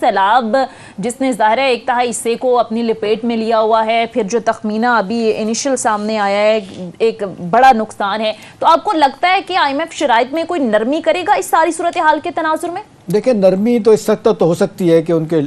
سیلاب جس نے ظاہر ہے ایک تہائی حصے کو اپنی لپیٹ میں لیا ہوا ہے، پھر جو تخمینہ ابھی انیشل سامنے آیا ہے ایک بڑا نقصان ہے، تو آپ کو لگتا ہے کہ آئی ایم ایف شرائط میں کوئی نرمی کرے گا اس ساری صورتحال کے تناظر میں؟ دیکھیں نرمی تو اس وقت تو ہو سکتی ہے کہ ان کے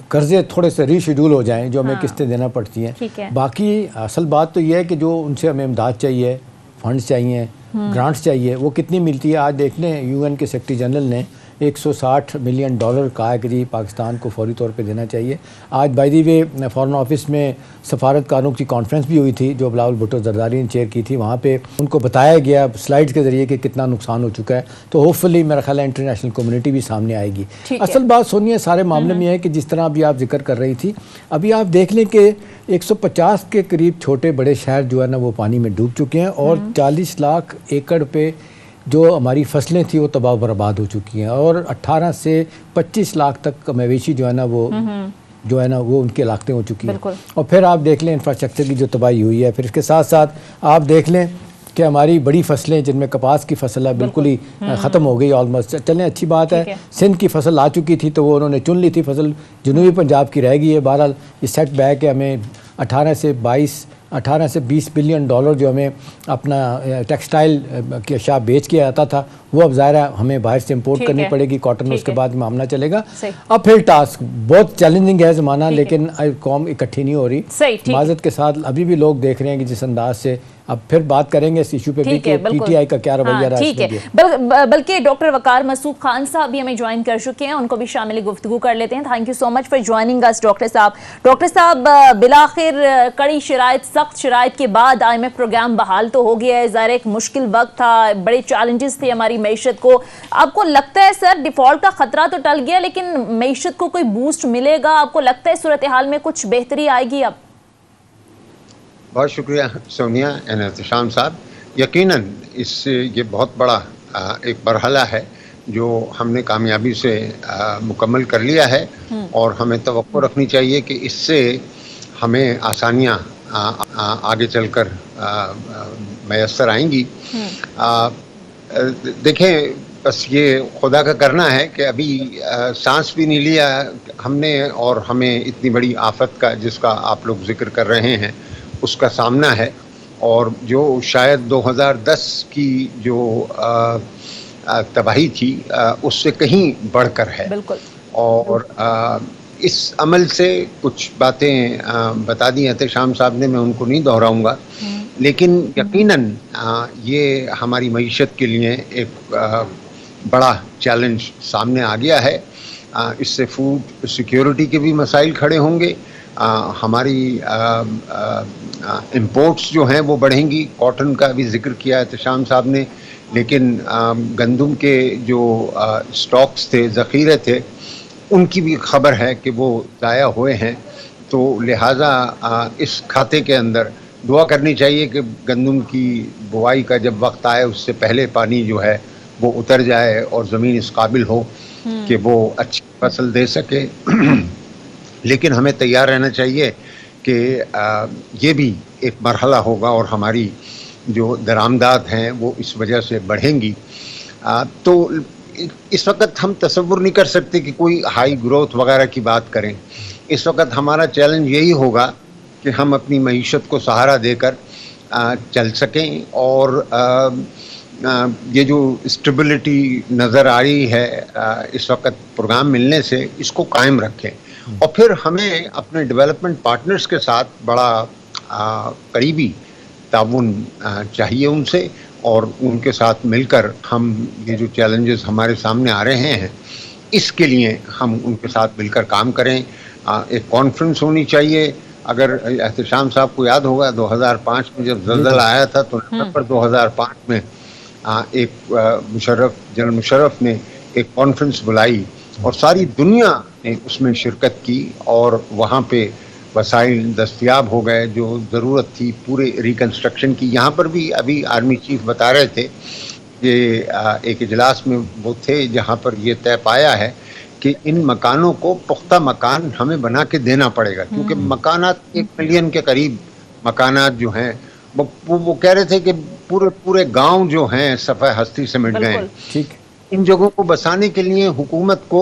قرضے تھوڑے سے ری شیڈول ہو جائیں جو ہمیں قسطیں دینا پڑتی ہیں. باقی اصل بات تو یہ ہے کہ جو ان سے ہمیں امداد چاہیے، فنڈز چاہیے، گرانٹس چاہیے، وہ کتنی ملتی ہے. آج دیکھ لیں UN کے سیکرٹری جنرل نے $160 ملین کہا ہے کہ جی پاکستان کو فوری طور پہ دینا چاہیے. آج by the way foreign office میں سفارتکاروں کی کانفرنس بھی ہوئی تھی جو بلاول بھٹو زرداری نے چیئر کی تھی. وہاں پہ ان کو بتایا گیا سلائیڈز کے ذریعے کہ کتنا نقصان ہو چکا ہے. تو ہوپ فلی میرا خیال ہے انٹرنیشنل کمیونٹی بھی سامنے آئے گی. اصل بات سونیا سارے معاملے میں ہے کہ جس طرح ابھی آپ ذکر کر رہی تھی، ابھی آپ دیکھ لیں کہ 150 کے قریب چھوٹے بڑے شہر جو ہے نا وہ پانی میں ڈوب چکے ہیں، اور 40 لاکھ ایکڑ پہ جو ہماری فصلیں تھیں وہ تباہ و برباد ہو چکی ہیں، اور 18 سے 25 لاکھ تک مویشی جو ہے نا وہ ان کے علاقے ہو چکی ہیں. اور پھر آپ دیکھ لیں انفراسٹرکچر کی جو تباہی ہوئی ہے. پھر اس کے ساتھ ساتھ آپ دیکھ لیں کہ ہماری بڑی فصلیں جن میں کپاس کی فصل ہے بالکل ہی ختم ہو گئی آلموسٹ. چلیں اچھی بات ہے سندھ کی فصل آ چکی تھی تو وہ انہوں نے چن لی تھی فصل، جنوبی پنجاب کی رہ گئی ہے. بہرحال یہ سیٹ بیک ہے، ہمیں 18 سے 20 بلین ڈالر جو ہمیں اپنا ٹیکسٹائل کی اشیاء بیچ کے آتا تھا وہ اب ظاہر ہے ہمیں باہر سے امپورٹ کرنی پڑے گی کاٹن. اس کے بعد معاملہ چلے گا. اب پھر ٹاسک بہت چیلنجنگ ہے زمانہ، لیکن قوم اکٹھی نہیں ہو رہی. معذرت کے ساتھ ابھی بھی لوگ دیکھ رہے ہیں کہ جس انداز سے اب پھر بات کریں گے اس ایشو پہ بھی کہ پی ٹی آئی کا کیا رویہ رہا ہے. بلکہ ڈاکٹر وقار مسعود خان صاحب بھی ہمیں جوائن کر چکے ہیں، ان کو بھی شامل گفتگو کر لیتے ہیں. Thank you so much for joining اس ڈاکٹر صاحب. ڈاکٹر صاحب بالآخر کڑی شرائط، سخت شرائط کے بعد آئی ایم ایف پروگرام بحال تو ہو گیا ہے. ظاہر ایک مشکل وقت تھا، بڑے چیلنجز تھے ہماری معیشت کو. آپ کو لگتا ہے سر ڈیفالٹ کا خطرہ تو ٹل گیا لیکن معیشت کو کوئی بوسٹ ملے گا؟ آپ کو لگتا ہے صورتحال میں کچھ بہتری آئے گی اب؟ بہت شکریہ سونیا اینڈ احتشام صاحب. یقیناً اس سے یہ بہت بڑا ایک مرحلہ ہے جو ہم نے کامیابی سے مکمل کر لیا ہے، اور ہمیں توقع رکھنی چاہیے کہ اس سے ہمیں آسانیاں آگے چل کر میسر آئیں گی. دیکھیں بس یہ خدا کا کرنا ہے کہ ابھی سانس بھی نہیں لیا ہم نے، اور ہمیں اتنی بڑی آفت کا جس کا آپ لوگ ذکر کر رہے ہیں اس کا سامنا ہے، اور جو شاید 2010 کی جو تباہی تھی اس سے کہیں بڑھ کر ہے. اور اس عمل سے کچھ باتیں بتا دی احتشام صاحب نے، میں ان کو نہیں دہراؤں گا، لیکن یقیناً یہ ہماری معیشت کے لیے ایک بڑا چیلنج سامنے آ گیا ہے. اس سے فوڈ سیکیورٹی کے بھی مسائل کھڑے ہوں گے. ہماری امپورٹس جو ہیں وہ بڑھیں گی. کاٹن کا بھی ذکر کیا احتشام صاحب نے، لیکن گندم کے جو سٹاکس تھے، ذخیرے تھے، ان کی بھی خبر ہے کہ وہ ضائع ہوئے ہیں. تو لہٰذا اس کھاتے کے اندر دعا کرنی چاہیے کہ گندم کی بوائی کا جب وقت آئے اس سے پہلے پانی جو ہے وہ اتر جائے اور زمین اس قابل ہو کہ وہ اچھی فصل دے سکے. لیکن ہمیں تیار رہنا چاہیے کہ یہ بھی ایک مرحلہ ہوگا اور ہماری جو درآمدات ہیں وہ اس وجہ سے بڑھیں گی. تو اس وقت ہم تصور نہیں کر سکتے کہ کوئی ہائی گروتھ وغیرہ کی بات کریں. اس وقت ہمارا چیلنج یہی ہوگا کہ ہم اپنی معیشت کو سہارا دے کر چل سکیں، اور یہ جو اسٹیبلٹی نظر آ رہی ہے اس وقت پروگرام ملنے سے، اس کو قائم رکھیں. اور پھر ہمیں اپنے ڈیولپمنٹ پارٹنرز کے ساتھ بڑا قریبی تعاون چاہیے ان سے، اور ان کے ساتھ مل کر ہم یہ جو چیلنجز ہمارے سامنے آ رہے ہیں اس کے لیے ہم ان کے ساتھ مل کر کام کریں. ایک کانفرنس ہونی چاہیے. اگر احتشام صاحب کو یاد ہوگا 2005 میں جب زلزلہ آیا تھا تو نومبر 2005 میں ایک جنرل مشرف نے ایک کانفرنس بلائی اور ساری دنیا نے اس میں شرکت کی، اور وہاں پہ وسائل دستیاب ہو گئے جو ضرورت تھی پورے ریکنسٹرکشن کی. یہاں پر بھی ابھی آرمی چیف بتا رہے تھے کہ ایک اجلاس میں وہ تھے جہاں پر یہ طے پایا ہے کہ ان مکانوں کو پختہ مکان ہمیں بنا کے دینا پڑے گا، کیونکہ مکانات 1 ملین کے قریب مکانات جو ہیں وہ کہہ رہے تھے کہ پورے گاؤں جو ہیں صفحہ ہستی سے مٹ گئے. ان جگہوں کو بسانے کے لیے حکومت کو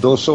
200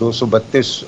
232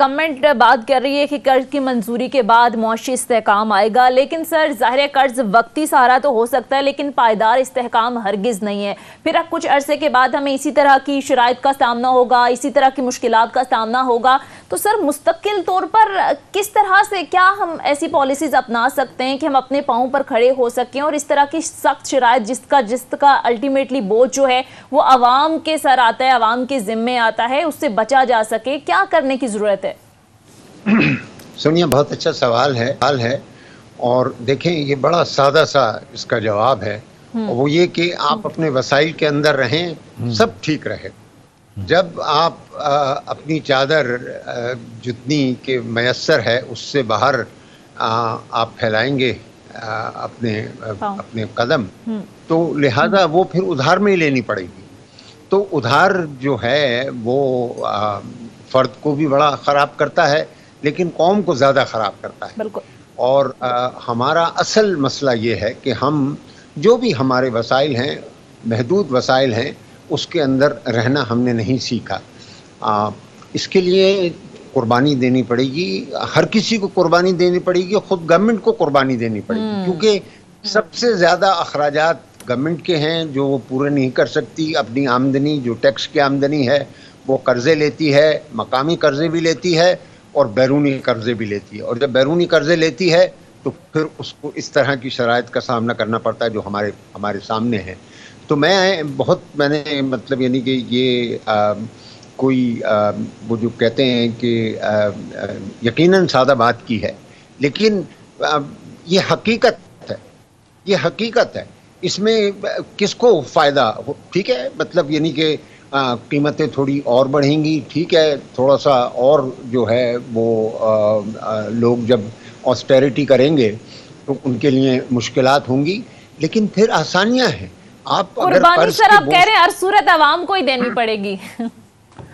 گورنمنٹ بات کر رہی ہے کہ قرض کی منظوری کے بعد معاشی استحکام آئے گا، لیکن سر ظاہر ہے قرض وقتی سہارا تو ہو سکتا ہے لیکن پائیدار استحکام ہرگز نہیں ہے. پھر اب کچھ عرصے کے بعد ہمیں اسی طرح کی شرائط کا سامنا ہوگا، اسی طرح کی مشکلات کا سامنا ہوگا. تو سر مستقل طور پر کس طرح سے کیا ہم ایسی پالیسیز اپنا سکتے ہیں کہ ہم اپنے پاؤں پر کھڑے ہو سکیں اور اس طرح کی سخت شرائط جس کا الٹیمیٹلی بوجھ جو ہے وہ عوام کے سر آتا ہے، عوام کے ذمے آتا ہے، اس سے بچا جا سکے؟ کیا کرنے کی ضرورت ہے؟ سونیا، بہت اچھا سوال ہے اور دیکھیں یہ بڑا سادہ سا اس کا جواب ہے. وہ یہ کہ آپ اپنے وسائل کے اندر رہیں، سب ٹھیک رہے. جب آپ اپنی چادر جتنی کہ میسر ہے اس سے باہر آپ پھیلائیں گے اپنے قدم، تو لہذا وہ پھر ادھار میں ہی لینی پڑے گی. تو ادھار جو ہے وہ فرد کو بھی بڑا خراب کرتا ہے لیکن قوم کو زیادہ خراب کرتا ہے. بالکل. اور ہمارا اصل مسئلہ یہ ہے کہ ہم جو بھی ہمارے وسائل ہیں، محدود وسائل ہیں، اس کے اندر رہنا ہم نے نہیں سیکھا. اس کے لیے قربانی دینی پڑے گی، ہر کسی کو قربانی دینی پڑے گی، خود گورنمنٹ کو قربانی دینی پڑے گی، کیونکہ سب سے زیادہ اخراجات گورنمنٹ کے ہیں جو وہ پورے نہیں کر سکتی. اپنی آمدنی جو ٹیکس کی آمدنی ہے وہ قرضے لیتی ہے، مقامی قرضے بھی لیتی ہے اور بیرونی قرضے بھی لیتی ہے. اور جب بیرونی قرضے لیتی ہے تو پھر اس کو اس طرح کی شرائط کا سامنا کرنا پڑتا ہے جو ہمارے سامنے ہے. تو میں نے مطلب یعنی کہ یہ کوئی وہ جو کہتے ہیں کہ یقیناً سادہ بات کی ہے، لیکن یہ حقیقت ہے. اس میں کس کو فائدہ ٹھیک ہے، مطلب یعنی کہ قیمتیں تھوڑی اور بڑھیں گی، ٹھیک ہے، تھوڑا سا اور جو ہے وہ لوگ جب آسٹیرٹی کریں گے تو ان کے لیے مشکلات ہوں گی، لیکن پھر آسانیاں ہیں. آپ اگر قربانی سر آپ کہہ رہے ہیں ہر صورت عوام کو ہی دینی پڑے گی؟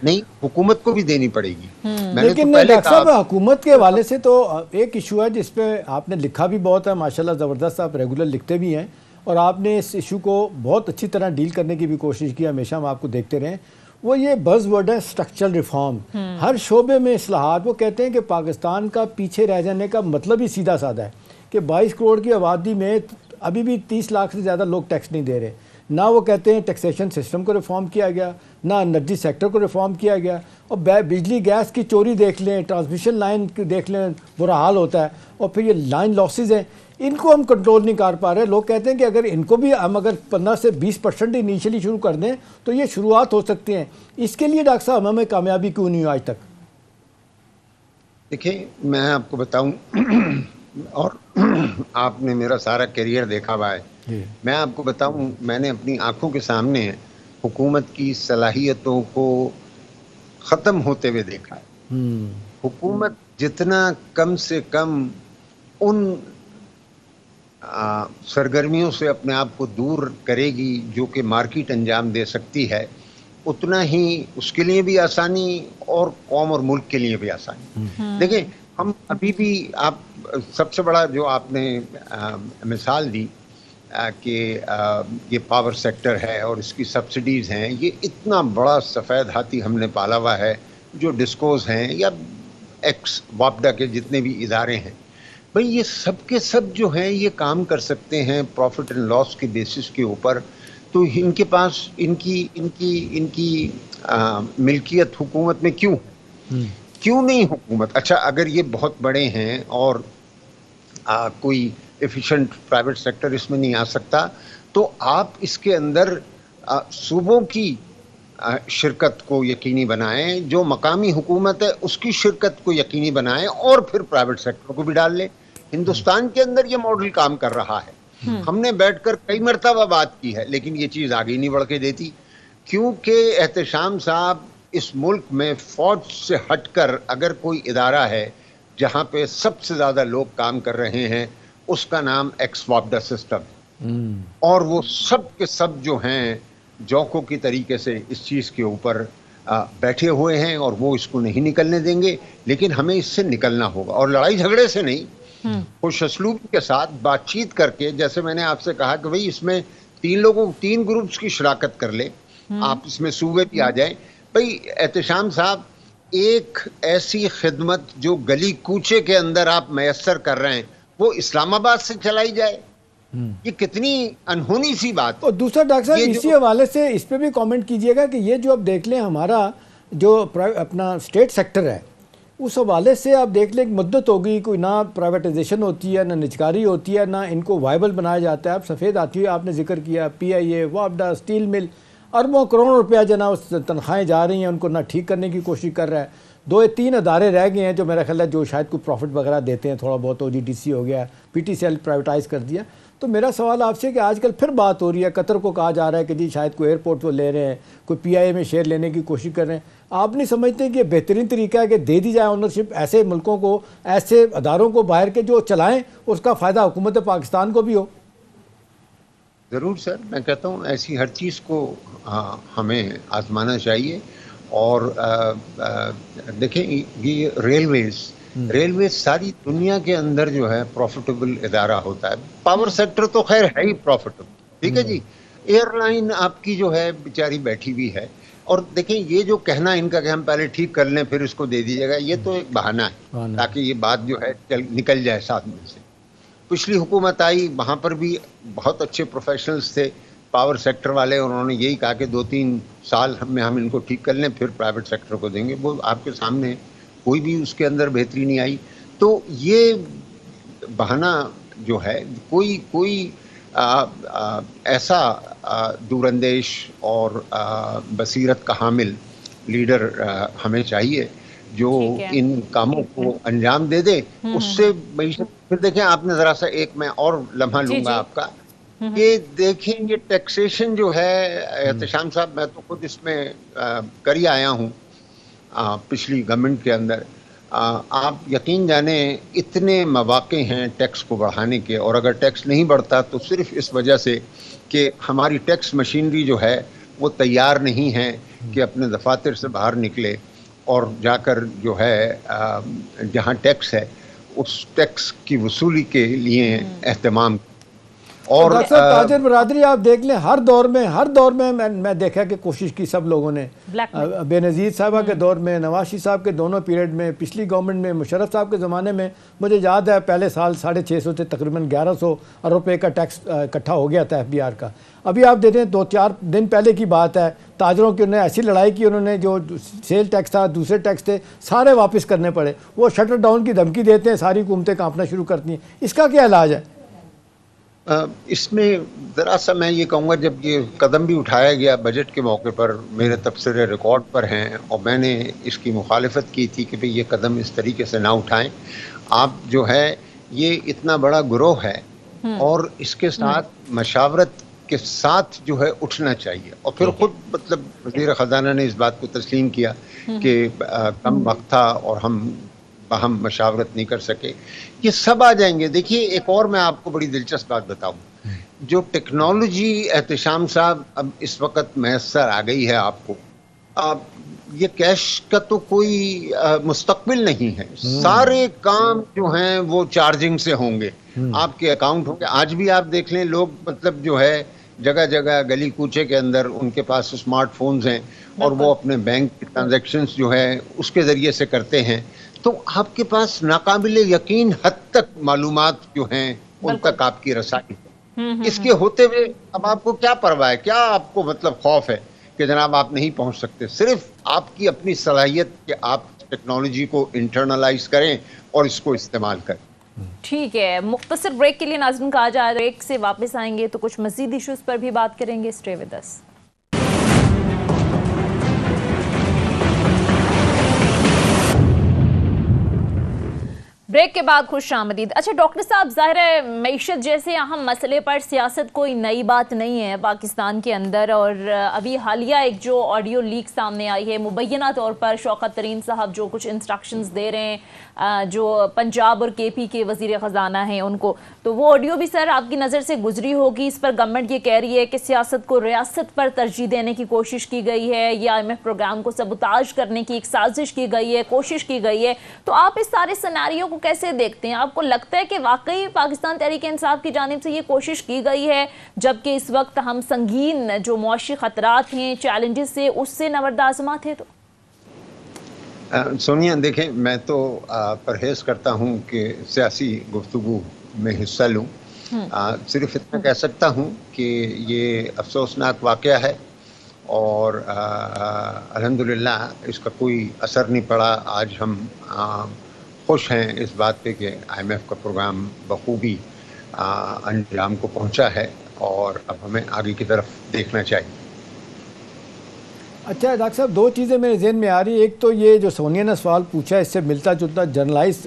نہیں، حکومت کو بھی دینی پڑے گی. لیکن ڈاکٹر صاحب حکومت کے حوالے سے تو ایک ایشو ہے جس پہ آپ نے لکھا بھی بہت ہے، ماشاءاللہ زبردست، آپ ریگولر لکھتے بھی ہیں اور آپ نے اس ایشو کو بہت اچھی طرح ڈیل کرنے کی بھی کوشش کی، ہمیشہ ہم آپ کو دیکھتے رہے. وہ یہ بز ورڈ ہے اسٹرکچرل ریفارم، ہر شعبے میں اصلاحات. وہ کہتے ہیں کہ پاکستان کا پیچھے رہ جانے کا مطلب ہی سیدھا سادہ ہے کہ 22 کروڑ کی آبادی میں ابھی بھی 30 لاکھ سے زیادہ لوگ ٹیکس نہیں دے رہے. نہ وہ کہتے ہیں ٹیکسیشن سسٹم کو ریفارم کیا گیا، نہ انرجی سیکٹر کو ریفارم کیا گیا. اور بجلی گیس کی چوری دیکھ لیں، ٹرانسمیشن لائن دیکھ لیں، برا حال ہوتا ہے. اور پھر یہ لائن لاسز ہیں، ان کو ہم کنٹرول نہیں کر پا رہے. لوگ کہتے ہیں کہ اگر ان کو بھی ہم اگر 15 سے 20% انیشلی شروع کر دیں تو یہ شروعات ہو سکتی ہیں. اس کے لیے ڈاکٹر صاحب ہمیں کامیابی کیوں نہیں ہوئی آج تک؟ دیکھیں، میں آپ کو بتاؤں اور آپ نے میرا سارا کیریئر دیکھا ہوا ہے. میں آپ کو بتاؤں، میں نے اپنی آنکھوں کے سامنے حکومت کی صلاحیتوں کو ختم ہوتے ہوئے دیکھا ہے. حکومت جتنا کم سے کم ان سرگرمیوں سے اپنے آپ کو دور کرے گی جو کہ مارکیٹ انجام دے سکتی ہے، اتنا ہی اس کے لیے بھی آسانی اور قوم اور ملک کے لیے بھی آسانی. دیکھیں، ہم ابھی بھی آپ سب سے بڑا جو آپ نے مثال دی کہ یہ پاور سیکٹر ہے اور اس کی سبسڈیز ہیں، یہ اتنا بڑا سفید ہاتھی ہم نے پالا ہوا ہے جو ڈسکوز ہیں یا ایکس واپڈا کے جتنے بھی ادارے ہیں. بھئی یہ سب کے سب جو ہیں یہ کام کر سکتے ہیں پروفٹ اینڈ لاس کے بیسس کے اوپر. تو ان کے پاس ان کی ملکیت حکومت میں کیوں نہیں حکومت؟ اچھا، اگر یہ بہت بڑے ہیں اور کوئی ایفیشینٹ پرائیویٹ سیکٹر اس میں نہیں آ سکتا تو آپ اس کے اندر صوبوں کی شرکت کو یقینی بنائیں، جو مقامی حکومت ہے اس کی شرکت کو یقینی بنائیں اور پھر پرائیویٹ سیکٹر کو بھی ڈال لیں. ہندوستان کے اندر یہ ماڈل کام کر رہا ہے. ہم نے بیٹھ کر کئی مرتبہ بات کی ہے لیکن یہ چیز آگے نہیں بڑھ کے دیتی، کیونکہ احتشام صاحب اس ملک میں فوج سے ہٹ کر اگر کوئی ادارہ ہے جہاں پہ سب سے زیادہ لوگ کام کر رہے ہیں اس کا نام ایکس واپڈا سسٹم. اور وہ سب کے سب جو ہیں جوکوں کی طریقے سے اس چیز کے اوپر بیٹھے ہوئے ہیں اور وہ اس کو نہیں نکلنے دیں گے. لیکن ہمیں اس سے نکلنا ہوگا اور لڑائی جھگڑے سے نہیں، خوش اسلوبی کے ساتھ بات چیت کر کے. جیسے میں نے آپ سے کہا کہ بھئی اس میں 3 گروپس کی شراکت کر لیں، آپ اس میں صوبے بھی آ جائیں. بھائی احتشام صاحب، ایک ایسی خدمت جو گلی کوچے کے اندر آپ میسر کر رہے ہیں وہ اسلام آباد سے چلائی جائے، یہ کتنی انہونی سی بات. اور دوسرا ڈاکٹر صاحب اسی حوالے سے اس پہ بھی کامنٹ کیجئے گا کہ یہ جو اب دیکھ لیں ہمارا جو اپنا اسٹیٹ سیکٹر ہے، اس حوالے سے آپ دیکھ لیں ایک مدت ہوگی کوئی نہ پرائیویٹائزیشن ہوتی ہے، نہ نجکاری ہوتی ہے، نہ ان کو وائبل بنایا جاتا ہے. اب سفید ہاتھی آپ نے ذکر کیا، پی آئی اے، وابڈا، اسٹیل مل، اربوں کروڑوں روپیہ جناب تنخواہیں جا رہی ہیں، ان کو نہ ٹھیک کرنے کی کوشش کر رہا ہے. 2-3 ادارے رہ گئے ہیں جو میرا خیال ہے جو شاید کوئی پروفٹ وغیرہ دیتے ہیں تھوڑا بہت. او جی ڈی سی ہو گیا، P T C L privatize کر دیا. تو میرا سوال آپ سے کہ آج کل پھر بات ہو رہی ہے، قطر کو کہا جا رہا ہے کہ جی شاید کوئی ایئرپورٹ وہ لے رہے ہیں، کوئی پی آئی اے میں شیئر لینے کی کوشش کر رہے ہیں. آپ نہیں سمجھتے کہ یہ بہترین طریقہ ہے کہ دے دی جائے اونرشپ ایسے ملکوں کو، ایسے اداروں کو باہر کے جو چلائیں، اس کا فائدہ حکومت پاکستان کو بھی ہو؟ ضرور سر، میں کہتا ہوں ایسی ہر چیز کو ہمیں آزمانا چاہیے. اور دیکھیں یہ ریلویز ساری دنیا کے اندر جو ہے پروفیٹیبل ادارہ ہوتا ہے. پاور سیکٹر تو خیر ہے ہی پروفیٹیبل، ٹھیک ہے جی. ایئر لائن آپ کی جو ہے بیچاری بیٹھی ہوئی ہے. اور دیکھیں یہ جو کہنا ان کا کہ ہم پہلے ٹھیک کر لیں پھر اس کو دے دیجیے گا، یہ تو ایک بہانہ ہے تاکہ یہ بات جو ہے نکل جائے ساتھ میں سے. پچھلی حکومت آئی، وہاں پر بھی بہت اچھے پروفیشنلز تھے پاور سیکٹر والے، اور انہوں نے یہی کہا کہ 2-3 سال میں ہم ان کو ٹھیک کر لیں پھر پرائیویٹ سیکٹر کو دیں گے. وہ آپ کے سامنے کوئی بھی اس کے اندر بہتری نہیں آئی. تو یہ بہانہ جو ہے کوئی ایسا دور اندیش اور بصیرت کا حامل لیڈر ہمیں چاہیے جو ان کاموں کو انجام دے دے. اس سے پھر دیکھیں آپ نے ذرا سا ایک میں اور لمحہ لوں گا آپ کا، یہ دیکھیں یہ ٹیکسیشن جو ہے احتشام صاحب، میں تو خود اس میں کر ہی آیا ہوں پچھلی گورنمنٹ کے اندر. آپ یقین جانیں اتنے مواقع ہیں ٹیکس کو بڑھانے کے، اور اگر ٹیکس نہیں بڑھتا تو صرف اس وجہ سے کہ ہماری ٹیکس مشینری جو ہے وہ تیار نہیں ہے کہ اپنے دفاتر سے باہر نکلے اور جا کر جو ہے جہاں ٹیکس ہے اس ٹیکس کی وصولی کے لیے اہتمام. اور ڈاکٹر صاحب تاجر برادری آپ دیکھ لیں ہر دور میں میں دیکھا کہ کوشش کی سب لوگوں نے. بے نظیر صاحبہ کے دور میں، نواز شریف صاحب کے دونوں پیریڈ میں، پچھلی گورنمنٹ میں، مشرف صاحب کے زمانے میں مجھے یاد ہے پہلے سال 650 سے تقریباً 1100 روپے کا ٹیکس اکٹھا ہو گیا تھا ایف بی آر کا. ابھی آپ دیکھیں 2-4 دن پہلے کی بات ہے، تاجروں کی انہوں نے ایسی لڑائی کی، انہوں نے جو سیل ٹیکس تھا، دوسرے ٹیکس تھے، سارے واپس کرنے پڑے. وہ شٹر ڈاؤن کی دھمکی دیتے ہیں، ساری حکومتیں کانپنا شروع کرتی ہیں. اس کا کیا علاج ہے؟ اس میں ذرا سا میں یہ کہوں گا، جب یہ قدم بھی اٹھایا گیا بجٹ کے موقع پر، میرے تبصرے ریکارڈ پر ہیں اور میں نے اس کی مخالفت کی تھی کہ یہ قدم اس طریقے سے نہ اٹھائیں. آپ جو ہے یہ اتنا بڑا گروہ ہے اور اس کے ساتھ مشاورت کے ساتھ جو ہے اٹھنا چاہیے. اور پھر خود مطلب وزیر خزانہ نے اس بات کو تسلیم کیا کہ کم وقت تھا اور ہم باہم مشاورت نہیں کر سکے. یہ سب آ جائیں گے. دیکھیے ایک اور میں آپ کو بڑی دلچسپ بات بتاؤں، جو ٹیکنالوجی احتشام صاحب اب اس وقت میسر آ گئی ہے آپ کو، یہ کیش کا تو کوئی مستقبل نہیں ہے. سارے کام جو ہیں وہ چارجنگ سے ہوں گے، آپ کے اکاؤنٹ ہوں گے. آج بھی آپ دیکھ لیں لوگ مطلب جو ہے جگہ جگہ گلی کوچے کے اندر ان کے پاس اسمارٹ فونز ہیں اور وہ اپنے بینک ٹرانزیکشنز جو ہے اس کے ذریعے سے کرتے ہیں. تو آپ کے پاس ناقابل یقین حد تک معلومات جو ہیں ان تک آپ کی رسائی ہے. اس کے ہوتے ہوئے اب آپ کو کیا پرواہ ہے، کیا آپ کو مطلب خوف ہے کہ جناب آپ نہیں پہنچ سکتے؟ صرف آپ کی اپنی صلاحیت کہ آپ ٹیکنالوجی کو انٹرنلائز کریں اور اس کو استعمال کریں. ٹھیک ہے، مختصر بریک کے لیے ناظرین کہا جائے، بریک سے واپس آئیں گے تو کچھ مزید ایشوز پر بھی بات کریں گے. Stay with us. بریک کے بعد خوش آمدید. اچھا ڈاکٹر صاحب، ظاہر ہے معیشت جیسے اہم مسئلے پر سیاست کوئی نئی بات نہیں ہے پاکستان کے اندر، اور ابھی حالیہ ایک جو آڈیو لیک سامنے آئی ہے، مبینہ طور پر شوکت ترین صاحب جو کچھ انسٹرکشنز دے رہے ہیں جو پنجاب اور کے پی کے وزیر خزانہ ہیں ان کو، تو وہ آڈیو بھی سر آپ کی نظر سے گزری ہوگی. اس پر گورنمنٹ یہ کہہ رہی ہے کہ سیاست کو ریاست پر ترجیح دینے کی کوشش کی گئی ہے، یا IMF پروگرام کو سبوتاژ کرنے کی ایک سازش کی گئی ہے، کوشش کی گئی ہے. تو آپ اس سارے سیناریو کو کیسے دیکھتے ہیں؟ آپ کو لگتا ہے کہ واقعی پاکستان تحریک انصاف کی جانب سے یہ کوشش کی گئی ہے جبکہ اس وقت ہم سنگین جو معاشی خطرات ہیں، چیلنجز سے اس سے نبرد آزما تھے؟ تو سونیا دیکھیں، میں تو پرہیز کرتا ہوں کہ سیاسی گفتگو میں حصہ لوں. صرف اتنا کہہ سکتا ہوں کہ یہ افسوسناک واقعہ ہے اور الحمدللہ اس کا کوئی اثر نہیں پڑا. آج ہم خوش ہیں اس بات پہ کہ IMF کا پروگرام بخوبی انجام کو پہنچا ہے اور اب ہمیں آگے کی طرف دیکھنا چاہیے. اچھا ڈاکٹر صاحب، دو چیزیں میرے ذہن میں آ رہی. ایک تو یہ جو سونیا نے سوال پوچھا اس سے ملتا جلتا جرنلائز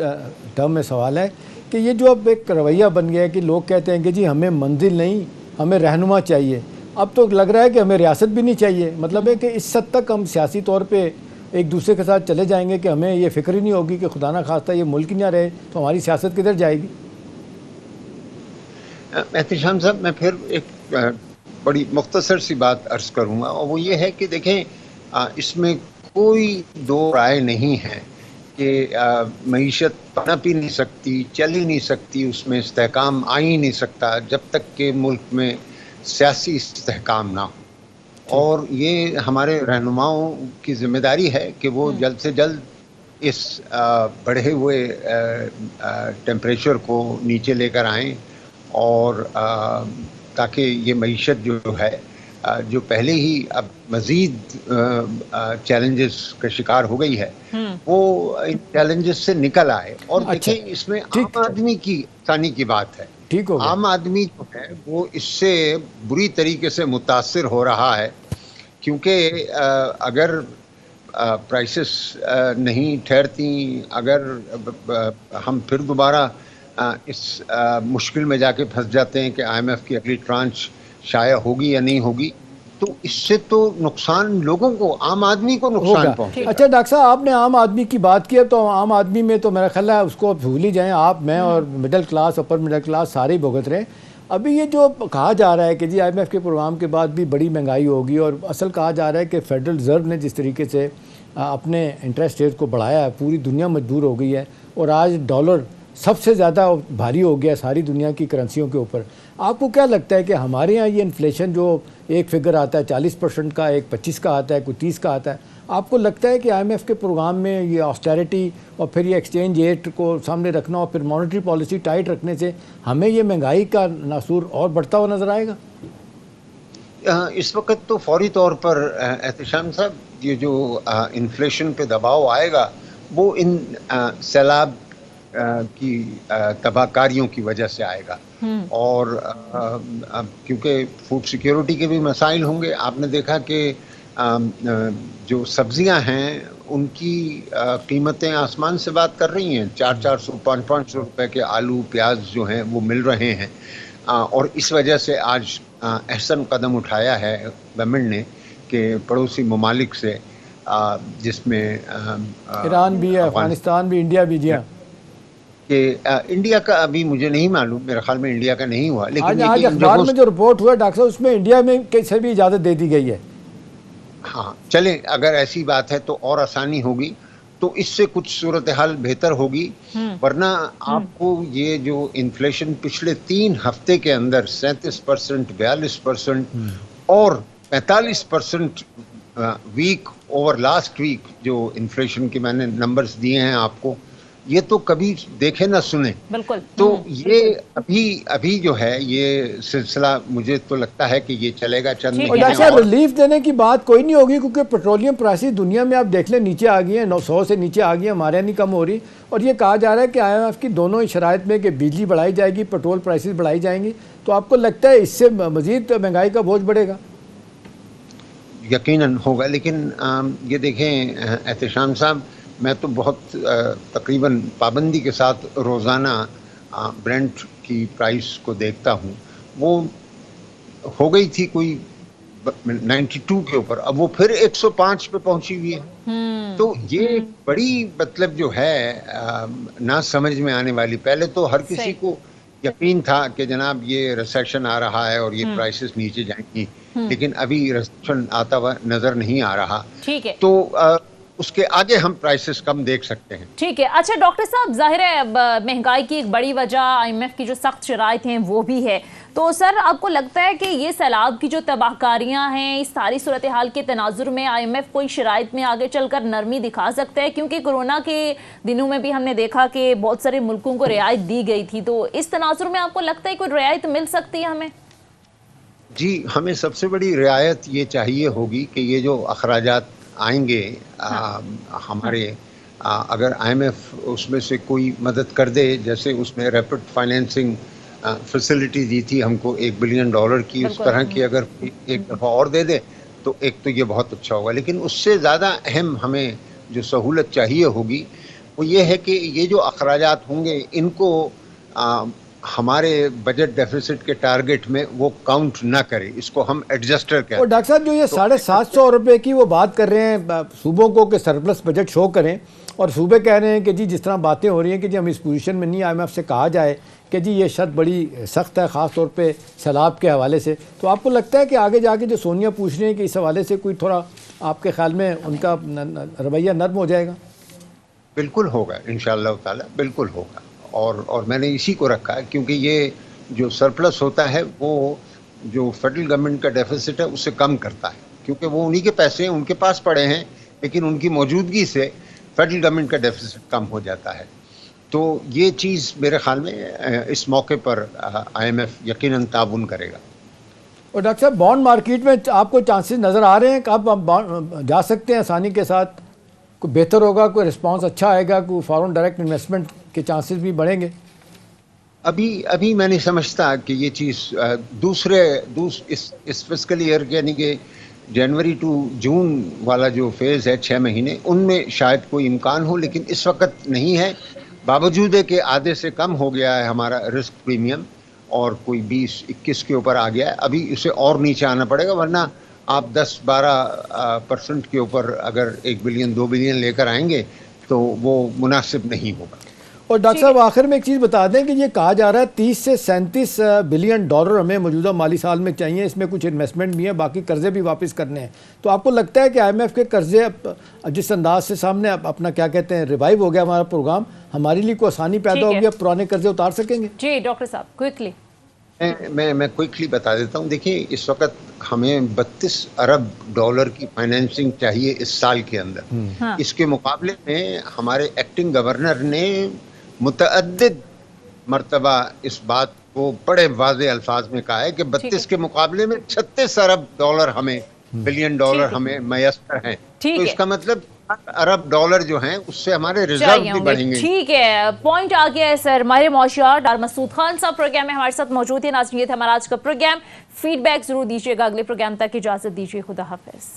ٹرم میں سوال ہے کہ یہ جو اب ایک رویہ بن گیا ہے کہ لوگ کہتے ہیں کہ جی ہمیں منزل نہیں، ہمیں رہنما چاہیے. اب تو لگ رہا ہے کہ ہمیں ریاست بھی نہیں چاہیے. مطلب ہے کہ اس حد تک ہم سیاسی طور پہ ایک دوسرے کے ساتھ چلے جائیں گے کہ ہمیں یہ فکر ہی نہیں ہوگی کہ خدا نہ خواستہ یہ ملک ہی نہ رہے تو ہماری سیاست کدھر جائے گی؟ احتشام صاحب، میں پھر ایک بڑی مختصر سی بات عرض کروں گا اور وہ یہ ہے کہ دیکھیں اس میں کوئی دو رائے نہیں ہے کہ معیشت پنپ ہی نہیں سکتی، چل ہی نہیں سکتی، اس میں استحکام آ ہی نہیں سکتا جب تک کہ ملک میں سیاسی استحکام نہ ہو. اور یہ ہمارے رہنماؤں کی ذمہ داری ہے کہ وہ جلد سے جلد اس بڑھے ہوئے ٹیمپریچر کو نیچے لے کر آئیں اور تاکہ یہ معیشت جو ہے جو پہلے ہی اب مزید چیلنجز کا شکار ہو گئی ہے وہ ان چیلنجز سے نکل آئے. اور دیکھیں اس میں عام آدمی کی آسانی کی بات ہے. عام آدمی جو ہے وہ اس سے بری طریقے سے متاثر ہو رہا ہے کیونکہ اگر پرائسز نہیں ٹھہرتی، اگر ہم پھر دوبارہ اس مشکل میں جا کے پھنس جاتے ہیں کہ IMF کی اگلی ٹرانچ شائع ہوگی یا نہیں ہوگی، تو اس سے تو نقصان لوگوں کو، عام آدمی کو نقصان پہنچے گا. اچھا ڈاکٹر صاحب، آپ نے عام آدمی کی بات کی، تو عام آدمی میں تو میرا خیال ہے اس کو بھول ہی جائیں آپ، میں اور middle class, upper middle class سارے ہی بھگت رہے. ابھی یہ جو کہا جا رہا ہے کہ جی IMF کے پروگرام کے بعد بھی بڑی مہنگائی ہوگی، اور اصل کہا جا رہا ہے کہ فیڈرل ریزرو نے جس طریقے سے اپنے انٹرسٹ ریٹ کو بڑھایا ہے پوری دنیا مجبور ہو گئی ہے، اور آج ڈالر سب سے زیادہ بھاری ہو گیا ساری دنیا کی کرنسیوں کے اوپر. آپ کو کیا لگتا ہے کہ ہمارے ہاں یہ انفلیشن جو ایک فگر آتا ہے 40% کا، ایک 25 کا آتا ہے، کوئی 30 کا آتا ہے، آپ کو لگتا ہے کہ IMF کے پروگرام میں یہ آسٹیرٹی اور پھر یہ ایکسچینج ریٹ کو سامنے رکھنا اور پھر مانیٹری پالیسی ٹائٹ رکھنے سے ہمیں یہ مہنگائی کا ناسور اور بڑھتا ہوا نظر آئے گا؟ اس وقت تو فوری طور پر احتشام صاحب یہ جو انفلیشن پہ دباؤ آئے گا وہ ان سیلاب کی تباہ کاریوں کی وجہ سے آئے گا. اور کیونکہ فوڈ سیکیورٹی کے بھی مسائل ہوں گے. آپ نے دیکھا کہ جو سبزیاں ہیں ان کی قیمتیں آسمان سے بات کر رہی ہیں. 400 500 روپے کے آلو پیاز جو ہیں وہ مل رہے ہیں، اور اس وجہ سے آج احسن قدم اٹھایا ہے گورنمنٹ نے کہ پڑوسی ممالک سے، جس میں ایران بھی ہے، افغانستان بھی، انڈیا بھی، جی ہاں، کہ انڈیا کا ابھی مجھے نہیں معلوم، میرے خیال میں انڈیا کا نہیں ہوا، لیکن آج اخبار میں جو رپورٹ ہوا ڈاکٹر صاحب اس میں انڈیا میں سے بھی اجازت دے دی گئی ہے. ہاں چلیں، اگر ایسی بات ہے تو اور آسانی ہوگی، تو اس سے کچھ صورتحال بہتر ہوگی. ورنہ آپ کو یہ جو انفلیشن پچھلے 3 ہفتے کے اندر 37%، 42% اور 45% ویک اوور لاسٹ ویک جو انفلیشن کے میں نے نمبرز دیے ہیں آپ کو، یہ تو کبھی دیکھے نہ سنے. بالکل. تو یہ ابھی جو ہے یہ سلسلہ مجھے تو لگتا ہے کہ یہ چلے گا چند مہینے. ڈاکٹر صاحب ریلیف دینے کی بات کوئی نہیں ہوگی کیونکہ پیٹرولیم پرائسز دنیا میں آپ دیکھ لیں نیچے آ گئی ہیں، 900 سے نیچے آ گئی ہیں، ہمارے یہاں نہیں کم ہو رہی. اور یہ کہا جا رہا ہے کہ IMF کی دونوں شرائط میں کہ بجلی بڑھائی جائے گی، پیٹرول پرائسز بڑھائی جائیں گی. تو آپ کو لگتا ہے اس سے مزید مہنگائی کا بوجھ بڑھے گا؟ یقیناً ہوگا، لیکن یہ دیکھیں احتشام صاحب، میں تو بہت تقریباً پابندی کے ساتھ روزانہ برنٹ کی پرائس کو دیکھتا ہوں. وہ ہو گئی تھی کوئی 92 کے اوپر، اب وہ پھر 105 پہ پہنچی ہوئی ہے. تو یہ بڑی مطلب جو ہے نہ سمجھ میں آنے والی. پہلے تو ہر کسی کو یقین تھا کہ جناب یہ ریسیشن آ رہا ہے اور یہ پرائسز نیچے جائیں گی، لیکن ابھی ریسیشن آتا ہوا نظر نہیں آ رہا. ٹھیک ہے. تو اس کے آگے ہم پرائسز کم دیکھ سکتے ہیں. ٹھیک ہے. اچھا ڈاکٹر صاحب، ظاہر ہے مہنگائی کی ایک بڑی وجہ IMF کی جو سخت شرائط ہیں وہ بھی ہے، تو سر آپ کو لگتا ہے کہ یہ سیلاب کی جو تباہ کاریاں ہیں، اس ساری صورتحال کے تناظر میں IMF کوئی شرائط میں آگے چل کر نرمی دکھا سکتا ہے؟ کیونکہ کورونا کے دنوں میں بھی ہم نے دیکھا کہ بہت سارے ملکوں کو رعایت دی گئی تھی، تو اس تناظر میں آپ کو لگتا ہے کوئی رعایت مل سکتی ہے ہمیں؟ جی، ہمیں سب سے بڑی رعایت یہ چاہیے ہوگی کہ یہ جو اخراجات آئیں گے ہمارے، اگر IMF اس میں سے کوئی مدد کر دے، جیسے اس میں ریپڈ فائنینسنگ فیسلٹی دی تھی ہم کو $1 بلین کی، اس طرح کی اگر ایک دفعہ اور دے دے تو ایک تو یہ بہت اچھا ہوگا. لیکن اس سے زیادہ اہم ہمیں جو سہولت چاہیے ہوگی وہ یہ ہے کہ یہ جو اخراجات ہوں گے ان کو ہمارے بجٹ ڈیفیسٹ کے ٹارگٹ میں وہ کاؤنٹ نہ کرے، اس کو ہم ایڈجسٹر کہتے ہیں. اور ڈاکٹر صاحب جو یہ 750 روپے کی وہ بات کر رہے ہیں صوبوں کو کہ سرپلس بجٹ شو کریں، اور صوبے کہہ رہے ہیں کہ جی جس طرح باتیں ہو رہی ہیں کہ جی ہم اس پوزیشن میں نہیں، IMF سے کہا جائے کہ جی یہ شرط بڑی سخت ہے خاص طور پہ سیلاب کے حوالے سے، تو آپ کو لگتا ہے کہ آگے جا کے جو سونیا پوچھ رہے ہیں کہ اس حوالے سے کوئی تھوڑا آپ کے خیال میں ان کا رویہ نرم ہو جائے گا؟ بالکل ہوگا انشاءاللہ تعالی، بالکل ہوگا. اور میں نے اسی کو رکھا ہے کیونکہ یہ جو سرپلس ہوتا ہے وہ جو فیڈرل گورنمنٹ کا ڈیفیسٹ ہے اس سے کم کرتا ہے، کیونکہ وہ انہی کے پیسے ہیں، ان کے پاس پڑے ہیں، لیکن ان کی موجودگی سے فیڈرل گورنمنٹ کا ڈیفیسٹ کم ہو جاتا ہے. تو یہ چیز میرے خیال میں اس موقع پر IMF یقیناً تعاون کرے گا. اور ڈاکٹر صاحب بانڈ مارکیٹ میں آپ کو چانسز نظر آ رہے ہیں کہ آپ جا سکتے ہیں آسانی کے ساتھ؟ کوئی بہتر ہوگا، کوئی رسپانس اچھا آئے گا، کوئی فارن ڈائریکٹ انویسٹمنٹ کے چانسز بھی بڑھیں گے؟ ابھی میں نہیں سمجھتا کہ یہ چیز اس فسکل ایئر یعنی کہ جنوری ٹو جون والا جو فیز ہے 6 مہینے، ان میں شاید کوئی امکان ہو، لیکن اس وقت نہیں ہے. باوجود ہے کہ آدھے سے کم ہو گیا ہے ہمارا رسک پریمیم اور کوئی 20-21 کے اوپر آ گیا ہے، ابھی اسے اور نیچے آنا پڑے گا، ورنہ آپ 10-12% کے اوپر اگر 1 بلین 2 بلین لے کر آئیں گے تو وہ مناسب نہیں ہوگا. اور ڈاکٹر صاحب آخر میں ایک چیز بتا دیں کہ یہ کہا جا رہا ہے 30 سے 37 بلین ڈالر ہمیں موجودہ مالی سال میں چاہیے، اس میں کچھ انویسٹمنٹ بھی ہے، باقی قرضے بھی واپس کرنے ہیں. تو آپ کو لگتا ہے کہ IMF کے قرضے جس انداز سے سامنے اپنا کیا کہتے ہیں ریوائیو ہو گیا ہمارا پروگرام، ہمارے لیے کوئی آسانی پیدا ہوگی، اب پرانے قرضے اتار سکیں گے؟ جی ڈاکٹر صاحب کوئکلی میں کوئکلی بتا دیتا ہوں. دیکھیے اس وقت ہمیں $32 ارب کی فائنینسنگ چاہیے اس سال کے اندر. اس کے مقابلے میں ہمارے ایکٹنگ گورنر نے متعدد مرتبہ اس بات کو بڑے واضح الفاظ میں کہا ہے کہ 32 کے مقابلے میں $36 ارب ہمیں بلین ڈالر ہمیں میسر ہیں. تو اس کا مطلب $1 ارب جو ہیں اس سے ہمارے ریزرو بھی بڑھیں گے. ٹھیک ہے، پوائنٹ آ گیا ہے سر. ماہر معاشیات ڈاکٹر مسعود خان صاحب پروگرام میں ہمارے ساتھ موجود ہیں. ناظرین یہ تھا ہمارا آج کا پروگرام. فیڈ بیک ضرور دیجیے گا. اگلے پروگرام تک اجازت دیجیے. خدا حافظ.